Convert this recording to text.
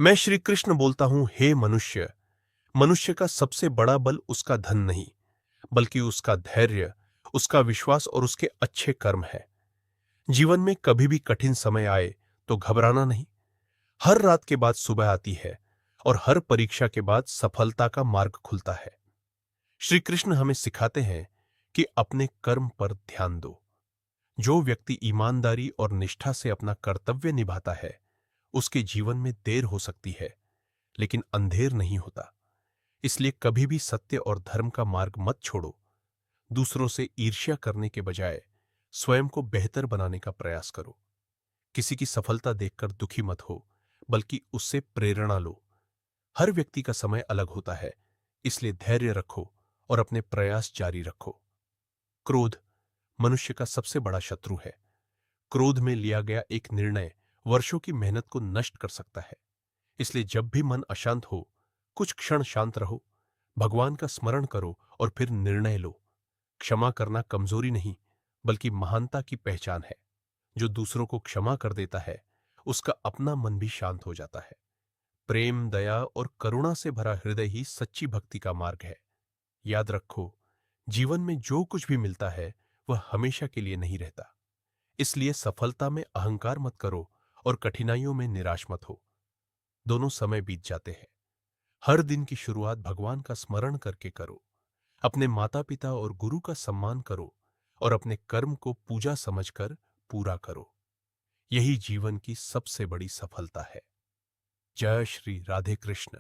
मैं श्री कृष्ण बोलता हूं, हे मनुष्य। मनुष्य का सबसे बड़ा बल उसका धन नहीं, बल्कि उसका धैर्य, उसका विश्वास और उसके अच्छे कर्म है। जीवन में कभी भी कठिन समय आए तो घबराना नहीं। हर रात के बाद सुबह आती है और हर परीक्षा के बाद सफलता का मार्ग खुलता है। श्री कृष्ण हमें सिखाते हैं कि अपने कर्म पर ध्यान दो। जो व्यक्ति ईमानदारी और निष्ठा से अपना कर्तव्य निभाता है, उसके जीवन में देर हो सकती है, लेकिन अंधेर नहीं होता। इसलिए कभी भी सत्य और धर्म का मार्ग मत छोड़ो। दूसरों से ईर्ष्या करने के बजाय स्वयं को बेहतर बनाने का प्रयास करो। किसी की सफलता देखकर दुखी मत हो, बल्कि उससे प्रेरणा लो। हर व्यक्ति का समय अलग होता है, इसलिए धैर्य रखो और अपने प्रयास जारी रखो। क्रोध मनुष्य का सबसे बड़ा शत्रु है। क्रोध में लिया गया एक निर्णय वर्षों की मेहनत को नष्ट कर सकता है। इसलिए जब भी मन अशांत हो, कुछ क्षण शांत रहो, भगवान का स्मरण करो और फिर निर्णय लो। क्षमा करना कमजोरी नहीं, बल्कि महानता की पहचान है। जो दूसरों को क्षमा कर देता है, उसका अपना मन भी शांत हो जाता है। प्रेम, दया और करुणा से भरा हृदय ही सच्ची भक्ति का मार्ग है। याद रखो, जीवन में जो कुछ भी मिलता है, वह हमेशा के लिए नहीं रहता। इसलिए सफलता में अहंकार मत करो और कठिनाइयों में निराश मत हो। दोनों समय बीत जाते हैं। हर दिन की शुरुआत भगवान का स्मरण करके करो। अपने माता पिता और गुरु का सम्मान करो और अपने कर्म को पूजा समझकर पूरा करो। यही जीवन की सबसे बड़ी सफलता है। जय श्री राधे कृष्ण।